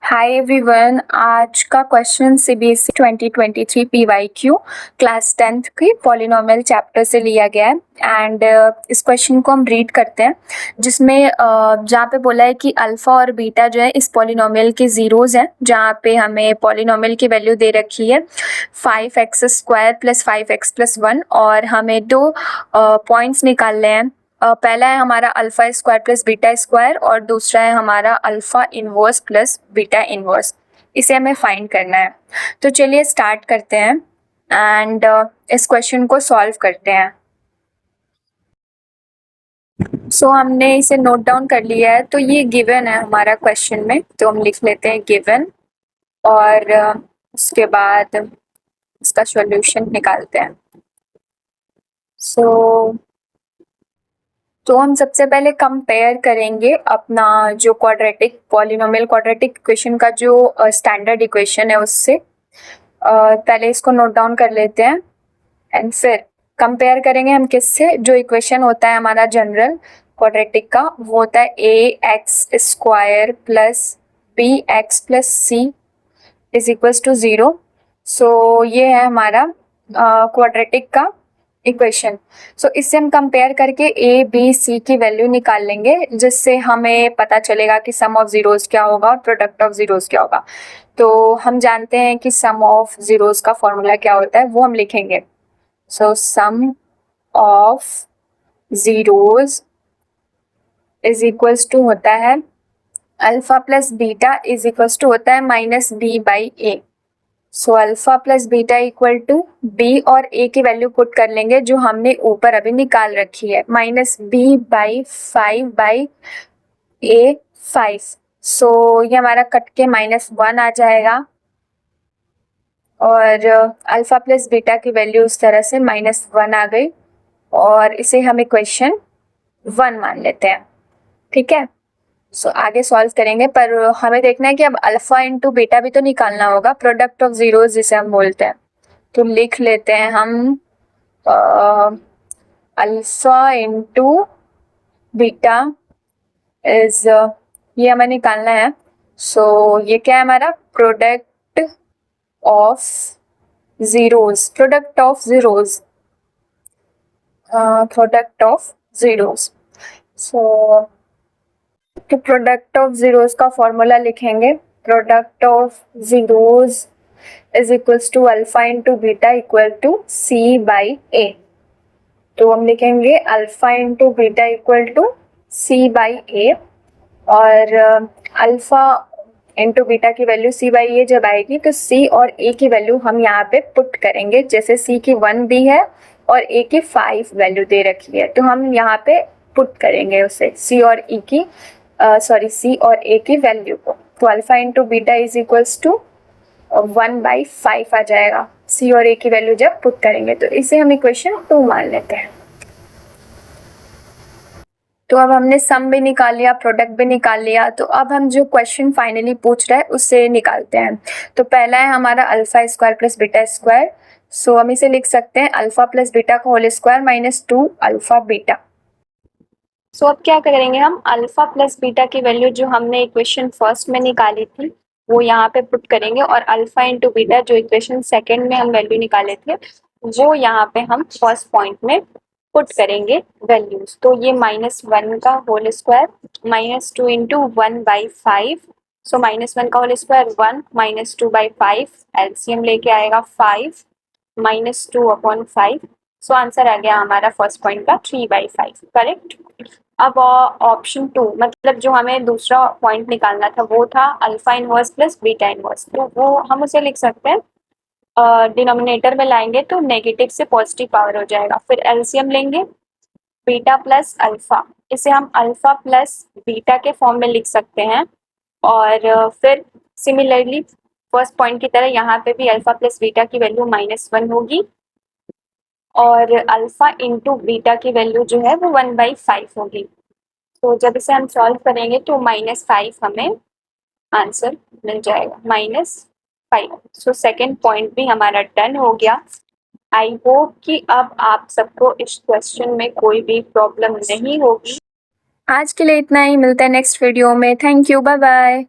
Hi everyone, आज का question CBSE 2023 PYQ class 10th की पॉलिनोमियल चैप्टर से लिया गया है एंड इस क्वेश्चन को हम रीड करते हैं जिसमें जहाँ पे बोला है कि अल्फा और बीटा जो है इस पॉलिनोमियल के जीरोज हैं, जहाँ पे हमें पॉलिनोमियल की वैल्यू दे रखी है 5x² + 5x+1 और हमें दो पॉइंट्स निकालने हैं। पहला है हमारा alpha square plus beta square और दूसरा है हमारा alpha inverse plus beta inverse. इसे हमें फाइंड करना है। तो चलिए स्टार्ट करते हैं एंड इस क्वेश्चन को सॉल्व करते हैं। सो हमने इसे नोट डाउन कर लिया है। तो ये गिवन है हमारा क्वेश्चन में, तो हम लिख लेते हैं गिवन और उसके बाद इसका सॉल्यूशन निकालते हैं। तो हम सबसे पहले कंपेयर करेंगे अपना जो क्वाड्रेटिक पॉलिनोमियल क्वाड्रेटिक इक्वेशन का जो स्टैंडर्ड इक्वेशन है उससे। पहले इसको नोट डाउन कर लेते हैं एंड फिर कंपेयर करेंगे हम किससे। जो इक्वेशन होता है हमारा जनरल क्वाड्रेटिक का वो होता है ax² plus bx plus c is equals to 0। So ये है हमारा क्वाड्रेटिक का इक्वेशन। सो इससे हम कंपेयर करके ए बी सी की वैल्यू निकाल लेंगे, जिससे हमें पता चलेगा कि सम ऑफ जीरोस क्या होगा और प्रोडक्ट ऑफ जीरोस क्या होगा। तो हम जानते हैं कि सम ऑफ जीरोस का फॉर्मूला क्या होता है, वो हम लिखेंगे। So sum of zeros is equals to होता है alpha plus beta is equals to होता है minus B by A. So alpha plus beta equal to B और ए की वैल्यू पुट कर लेंगे जो हमने ऊपर अभी निकाल रखी है, माइनस बी बाई 5 बाई ए 5। सो ये हमारा कट के -1 आ जाएगा और अल्फा प्लस बीटा की वैल्यू उस तरह से -1 आ गई और इसे हम इक्वेशन 1 मान लेते हैं। ठीक है, सो आगे सॉल्व करेंगे, पर हमें देखना है कि अब अल्फा इंटू बीटा भी तो निकालना होगा, प्रोडक्ट ऑफ जीरोस जिसे हम बोलते हैं। तो लिख लेते हैं हम अल्फा इंटू बीटा इज ये हमें निकालना है। सो ये क्या है हमारा product of zeros, product of zeros, product of zeros. So तो प्रोडक्ट ऑफ जीरोस का फॉर्मूला लिखेंगे, product of zeros is equals to alpha into beta equal to C by A. तो हम लिखेंगे alpha into beta equal to C by A और alpha into beta की value C by A जब आएगी तो सी और ए की वैल्यू हम यहाँ पे पुट करेंगे। जैसे सी की 1 दी है और ए की 5 वैल्यू दे रखी है, तो हम यहाँ पे पुट करेंगे उसे सी और ई की सी और ए की वैल्यू को। तो alpha into beta is equals to 1/5 आ जाएगा सी और ए की वैल्यू जब पुट करेंगे। तो इसे हम इक्वेशन 2 मान लेते हैं। तो अब हमने सम भी निकाल लिया, प्रोडक्ट भी निकाल लिया, तो अब हम जो क्वेश्चन फाइनली पूछ रहे हैं उससे निकालते हैं। तो पहला है हमारा alpha square plus beta square. So हम इसे लिख सकते हैं अल्फा प्लस बीटा का whole square minus 2 alpha beta. So अब क्या करेंगे हम, अल्फा प्लस बीटा की वैल्यू जो हमने इक्वेशन फर्स्ट में निकाली थी वो यहाँ पे पुट करेंगे और अल्फा इंटू बीटा जो इक्वेशन सेकंड में हम वैल्यू निकाले थे वो यहाँ पे हम फर्स्ट पॉइंट में पुट करेंगे वैल्यूज। तो ये -1 का होल स्क्वायर -2 इंटू 1/5। सो -1 का होल स्क्वायर 1 -2/5 एलसीएम लेके आएगा 5 -2/5। सो आंसर आ गया हमारा फर्स्ट पॉइंट का 3/5, करेक्ट। अब ऑप्शन 2 मतलब जो हमें दूसरा पॉइंट निकालना था वो था alpha inverse plus beta inverse. तो वो हम उसे लिख सकते हैं, डिनोमिनेटर में लाएंगे तो नेगेटिव से पॉजिटिव पावर हो जाएगा। फिर एलसीएम लेंगे बीटा प्लस अल्फा, इसे हम अल्फा प्लस बीटा के फॉर्म में लिख सकते हैं। और फिर सिमिलरली फर्स्ट पॉइंट की तरह यहाँ पे भी अल्फा प्लस बीटा की वैल्यू -1 होगी और अल्फा इंटू बीटा की वैल्यू जो है वो 1/5 होगी। तो जब इसे हम सॉल्व करेंगे तो -5 हमें आंसर मिल जाएगा, -5। सो सेकेंड पॉइंट भी हमारा डन हो गया। आई होप कि अब आप सबको इस क्वेश्चन में कोई भी प्रॉब्लम नहीं होगी। आज के लिए इतना ही, मिलता है नेक्स्ट वीडियो में। Thank you, bye bye.